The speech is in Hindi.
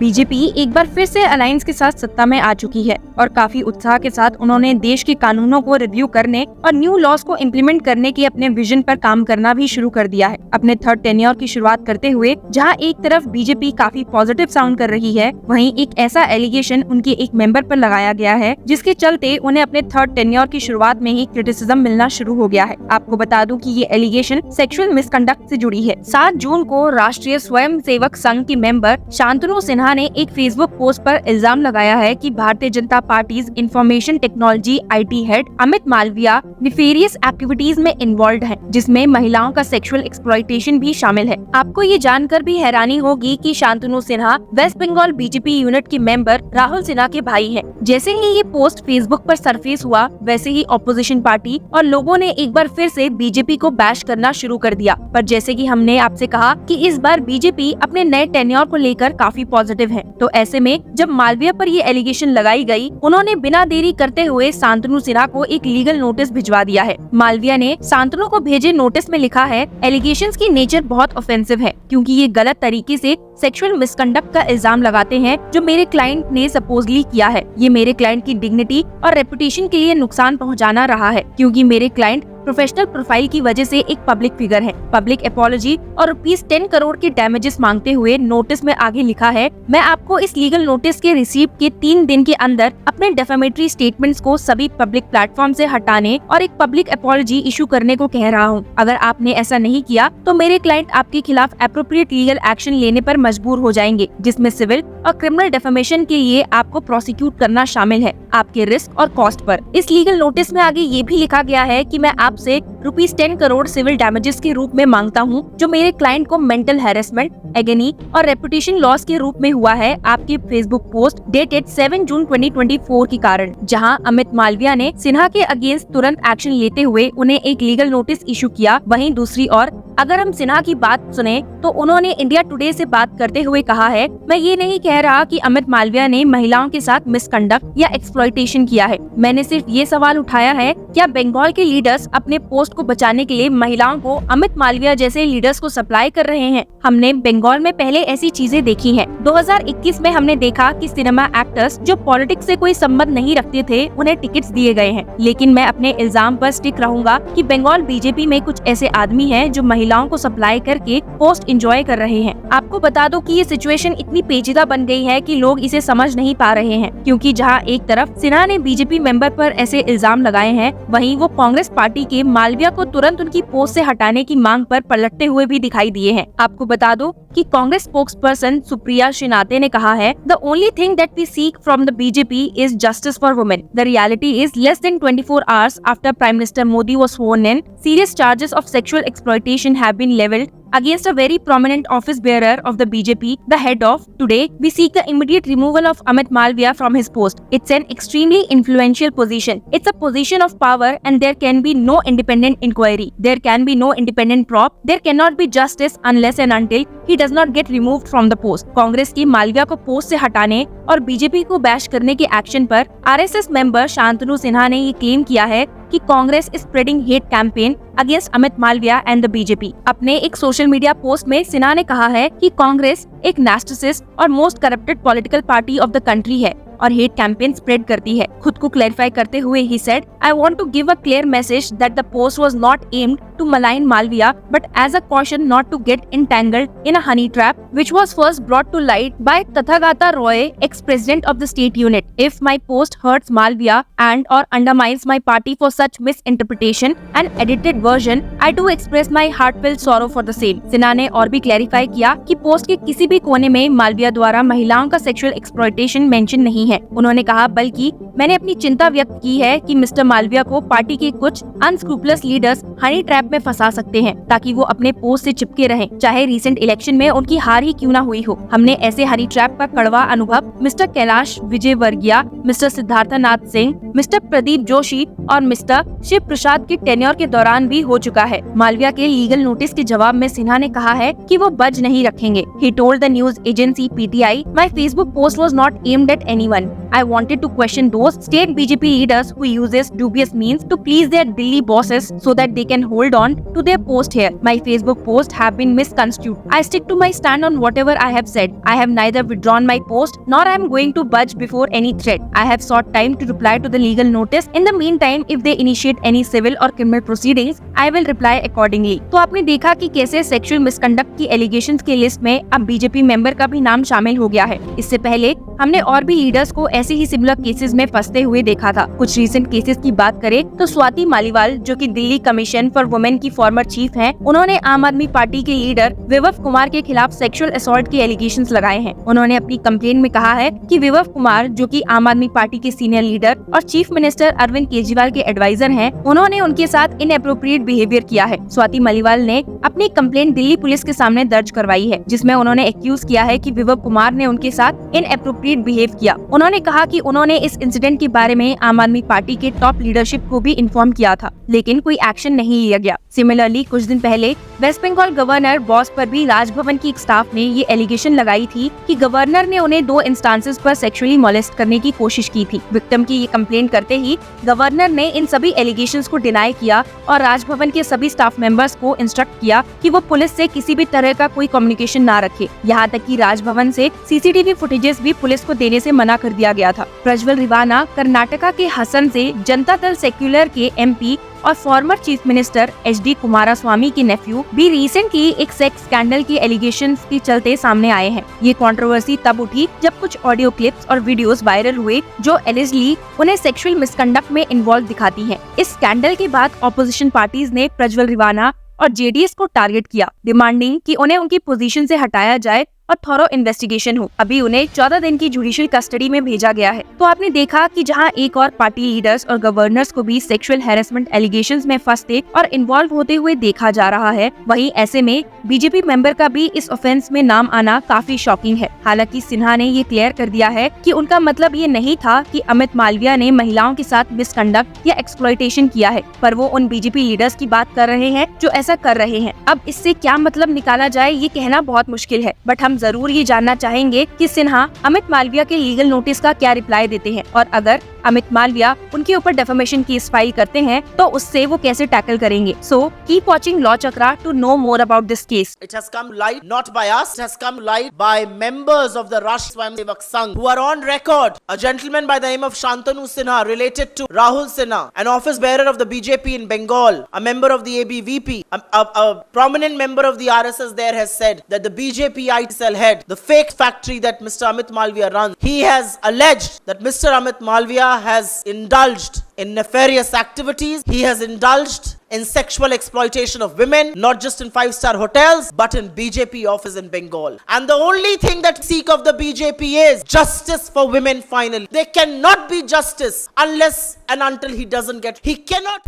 बीजेपी एक बार फिर से अलायंस के साथ सत्ता में आ चुकी है और काफी उत्साह के साथ उन्होंने देश के कानूनों को रिव्यू करने और न्यू लॉज को इम्प्लीमेंट करने के अपने विजन पर काम करना भी शुरू कर दिया है। अपने थर्ड टेन्योर की शुरुआत करते हुए जहां एक तरफ बीजेपी काफी पॉजिटिव साउंड कर रही है, वहीं एक ऐसा एलिगेशन उनके एक मेंबर पर लगाया गया है जिसके चलते उन्हें अपने थर्ड टेन्योर की शुरुआत में ही क्रिटिसिज्म मिलना शुरू हो गया है। आपको बता दूं कि ये एलिगेशन सेक्सुअल मिसकंडक्ट से जुड़ी है। 7 जून को राष्ट्रीय स्वयंसेवक संघ की मेंबर शांतनु सिन्हा ने एक फेसबुक पोस्ट पर इल्जाम लगाया है कि Bharatiya Janata Party information technology IT head Amit Malviya nefarious activities में इन्वॉल्व है, जिसमें महिलाओं का सेक्सुअल एक्सप्लॉयटेशन भी शामिल है। आपको ये जानकर भी हैरानी होगी कि शांतनु सिन्हा वेस्ट बंगाल बीजेपी यूनिट के मेंबर राहुल सिन्हा के भाई हैं। जैसे ही ये पोस्ट फेसबुक पर सरफेस हुआ, वैसे ही ऑपोजिशन पार्टी और लोगों ने एक बार फिर से बीजेपी को बैश करना शुरू कर दिया। पर जैसे कि हमने आपसे कहा कि इस बार बीजेपी अपने नए टेन्योर को लेकर काफी पॉजिटिव है, तो ऐसे में जब मालविया पर ये एलिगेशन लगाई गई, उन्होंने बिना देरी करते हुए शांतनु सिन्हा को एक लीगल नोटिस भिजवा दिया है। मालविया ने शांतनु को भेजे नोटिस में लिखा है, एलिगेशंस की नेचर बहुत ऑफेंसिव है क्योंकि ये गलत तरीके से सेक्सुअल मिसकंडक्ट का इल्जाम लगाते हैं जो मेरे क्लाइंट ने सपोजली किया है। ये मेरे क्लाइंट की डिग्निटी और रेपुटेशन के लिए नुकसान पहुंचाना रहा है क्योंकि मेरे क्लाइंट प्रोफेशनल प्रोफाइल की वजह से एक पब्लिक फिगर है। पब्लिक अपॉलजी और ₹10 करोड़ के डैमेजेस मांगते हुए नोटिस में आगे लिखा है, मैं आपको इस लीगल नोटिस के रिसीप्ट के 3 दिन के अंदर अपने डेफेमेटरी स्टेटमेंट्स को सभी पब्लिक प्लेटफॉर्म से हटाने और एक पब्लिक अपॉलजी इशू करने को कह रहा हूँ। अगर आपने ऐसा नहीं किया तो मेरे क्लाइंट आपके खिलाफ एप्रोप्रिएट लीगल एक्शन लेने पर मजबूर हो जाएंगे, जिसमें सिविल और क्रिमिनल डेफेमेशन के लिए आपको प्रोसिक्यूट करना शामिल है, आपके रिस्क और कॉस्ट पर। इस लीगल नोटिस में आगे ये भी लिखा गया है कि मैं आपसे ₹10 करोड़ सिविल डैमेजेस के रूप में मांगता हूं, जो मेरे क्लाइंट को मेंटल हैरेसमेंट, एगनी और रेपुटेशन लॉस के रूप में हुआ है आपके फेसबुक पोस्ट डेटेड 7 जून 2024 के कारण, जहां अमित मालविया ने सिन्हा के अगेंस्ट तुरंत एक्शन लेते हुए उन्हें एक लीगल नोटिस इशू किया। वहीं दूसरी ओर अगर हम सिन्हा की बात सुने तो उन्होंने इंडिया टुडे से बात करते हुए कहा है, मैं ये नहीं कह रहा कि अमित मालविया ने महिलाओं के साथ मिसकंडक्ट या एक्सप्लॉयटेशन किया है। मैंने सिर्फ ये सवाल उठाया है, क्या बंगाल के लीडर्स अपने पोस्ट को बचाने के लिए महिलाओं को अमित मालविया जैसे लीडर्स को सप्लाई कर रहे हैं? हमने बंगाल में पहले ऐसी चीजें देखी हैं। 2021 में हमने देखा कि सिनेमा एक्टर्स जो पॉलिटिक्स से कोई संबंध नहीं रखते थे, उन्हें टिकट्स दिए गए हैं। लेकिन मैं अपने इल्जाम पर स्टिक रहूंगा कि बंगाल बीजेपी में कुछ ऐसे आदमी हैं जो महिलाओं को सप्लाई करके पोस्ट एंजॉय कर रहे हैं। आपको बता दो कि ये सिचुएशन इतनी पेचीदा बन गई है कि लोग इसे समझ नहीं पा रहे हैं, क्योंकि जहां एक तरफ सिन्हा ने बीजेपी मेंबर पर ऐसे इल्जाम लगाए हैं, वहीं वो कांग्रेस पार्टी के मालविया को तुरंत उनकी पोस्ट से हटाने की मांग पर पलटते हुए भी दिखाई दिए हैं। आपको बता दो कि कांग्रेस स्पोक्सपर्सन सुप्रिया श्रीनाथे ने कहा है, the only thing that we seek from the BJP is justice for women. The reality is less than 24 hours after Prime Minister Modi was sworn in, serious charges of sexual exploitation have been leveled against a very prominent office bearer of the BJP, the head of. Today, we seek the immediate removal of Amit Malviya from his post. It's an extremely influential position. It's a position of power and there can be no independent inquiry. There can be no independent probe. There cannot be justice unless and until he does not get removed from the post. Congress की मालविया को पोस्ट से हटाने और बीजेपी को बैश करने के एक्शन पर RSS मेंबर शांतनु सिन्हा ने ये क्लेम किया है कि Congress is spreading hate campaign against Amit Malviya and the BJP. अपने एक सोशल मीडिया पोस्ट में सिन्हा ने कहा है कि कांग्रेस एक नार्सिसिस्ट और most corrupted political party of the country है और हेट कैंपेन स्प्रेड करती है। खुद को क्लैरिफाई करते हुए he said, I want to give a clear message that the post was not aimed to malign Malviya but as a caution not to get entangled in a honey trap which was first brought to light by Tathagata Roy, ex-president of the state unit. If my post hurts Malviya and or undermines my party for such misinterpretation and edited version, I do express my heartfelt sorrow for the same. Sinha ने और भी क्लैरिफाई किया कि पोस्ट के किसी भी कोने में मालविया द्वारा महिलाओं का सेक्सुअल एक्सप्लॉयटेशन मेंशन नहीं है। उन्होंने कहा, बल्कि मैंने अपनी चिंता व्यक्त की है कि मिस्टर मालविया को पार्टी के कुछ अनस्क्रूपलस लीडर्स हनी ट्रैप में फंसा सकते हैं ताकि वो अपने पोस्ट से चिपके रहें, चाहे रीसेंट इलेक्शन में उनकी हार ही क्यों ना हुई हो। हमने ऐसे हनी ट्रैप का कड़वा अनुभव mister Kailash Vijayvargiya, mister Siddharthnath Singh, mister Pradeep Joshi और मिस्टर शिव प्रसाद के टेन्योर के दौरान भी हो चुका है। मालविया के लीगल नोटिस के जवाब में सिन्हा ने कहा है कि वो बज नहीं रखेंगे। He told the news agency PTI, "My Facebook post was not aimed at anyone. one. I wanted to question those state BJP leaders who uses dubious means to please their Delhi bosses so that they can hold on to their post here. My Facebook posts have been misconstrued. I stick to my stand on whatever I have said. I have neither withdrawn my post nor I am going to budge before any threat. I have sought time to reply to the legal notice. In the meantime, if they initiate any civil or criminal proceedings, I will reply accordingly. तो आपने देखा कि कैसे सेक्सुअल मिसकंडक्ट की एलिगेशंस की लिस्ट में अब बीजेपी मेंबर का भी नाम शामिल हो गया है। इससे पहले हमने और भी लीडर्स को ऐसे ही सिमिलर केसेस में फंसते हुए देखा था। कुछ रीसेंट केसेस की बात करें तो स्वाति मालीवाल, जो कि दिल्ली कमीशन फॉर वुमेन की फॉर्मर चीफ हैं, उन्होंने आम आदमी पार्टी के लीडर विभव कुमार के खिलाफ सेक्सुअल असॉल्ट के एलिगेशंस लगाए हैं। उन्होंने अपनी कंप्लेन में कहा है कि विभव कुमार, जो कि आम आदमी पार्टी के सीनियर लीडर और चीफ मिनिस्टर अरविंद केजरीवाल के एडवाइजर हैं, उन्होंने उनके साथ इनएप्रोप्रिएट बिहेवियर किया है। स्वाति मालीवाल ने अपनी कंप्लेन दिल्ली पुलिस के सामने दर्ज करवाई है, जिसमें उन्होंने एक्यूज किया है कि विभव कुमार ने उनके साथ इनएप्रोप्रिएट बिहेव किया। उन्होंने कहा कि उन्होंने इस इंसिडेंट के बारे में आम आदमी पार्टी के टॉप लीडरशिप को भी इन्फॉर्म किया था, लेकिन कोई एक्शन नहीं लिया गया। सिमिलरली कुछ दिन पहले वेस्ट बंगाल गवर्नर बॉस पर भी राजभवन की एक स्टाफ ने ये एलिगेशन लगाई थी कि गवर्नर ने उन्हें 2 इंस्टांसेस पर सेक्सुअली मोलेस्ट करने की कोशिश की थी। विक्टिम की ये कंप्लेन करते ही गवर्नर ने इन सभी एलिगेशंस को डिनाई किया और राजभवन के सभी स्टाफ मेंबर्स को इंस्ट्रक्ट किया कि वो पुलिस से किसी भी तरह का कोई कम्युनिकेशन ना रखे। यहाँ तक कि राजभवन से सीसीटीवी फुटेजेस भी पुलिस को देने से मना कर दिया गया था। प्रज्वल रिवाना कर्नाटका के हसन से जनता दल सेक्युलर के MP और former chief minister HD Kumaraswamy के नेफ्यू भी रिसेंटली एक सेक्स स्कैंडल की एलिगेशंस के चलते सामने आए हैं। ये कंट्रोवर्सी तब उठी जब कुछ ऑडियो क्लिप्स और वीडियोस वायरल हुए जो एलिजली उन्हें सेक्सुअल मिसकंडक्ट में इन्वॉल्व दिखाती हैं। इस स्कैंडल के बाद ऑपोजिशन पार्टीज ने प्रज्वल रिवाना और JDS को टारगेट किया, डिमांडिंग कि उन्हें उनकी पोजीशन से हटाया जाए और थॉरो इन्वेस्टिगेशन हो। अभी उन्हें 14 दिन की जुडिशियल कस्टडी में भेजा गया है। तो आपने देखा कि जहां एक और पार्टी लीडर्स और गवर्नर्स को भी सेक्सुअल हैरेसमेंट एलिगेशंस में फंसते और इन्वॉल्व होते हुए देखा जा रहा है, वहीं ऐसे में बीजेपी मेंबर का भी इस ऑफेंस में नाम आना काफी शॉकिंग है। हालांकि सिन्हा ने ये क्लियर कर दिया है कि उनका मतलब ये नहीं था कि अमित मालविया ने महिलाओं के साथ मिसकंडक्ट या एक्सप्लॉयटेशन किया है, पर वो उन बीजेपी लीडर्स की बात कर रहे हैं जो ऐसा कर रहे हैं। अब इससे क्या मतलब निकाला जाए ये कहना बहुत मुश्किल है, बट हम जरूर ये जानना चाहेंगे कि सिन्हा अमित मालविया के लीगल नोटिस का क्या रिप्लाई देते हैं और अगर अमित मालविया उनके ऊपर डेफेमेशन केस फाइल करते हैं तो उससे वो कैसे टैकल करेंगे। So keep watching law Chakra to know more about this case. It has come light not by us, it has come light by members of the Rashtriya Swayamsevak Sangh who are on record. A gentleman by the name of Shantanu Sinha related to Rahul Sinha, an office bearer of the BJP in Bengal, a member of the ABVP, a prominent member of the RSS there has said that the BJP IT cell head, the fake factory that Mr. Amit Malviya runs, he has alleged that Mr. Amit Malviya has indulged in nefarious activities. He has indulged in sexual exploitation of women, not just in 5-star hotels, but in BJP office in Bengal. And the only thing that seek of the BJP is justice for women finally. There cannot be justice unless and until he doesn't get, he cannot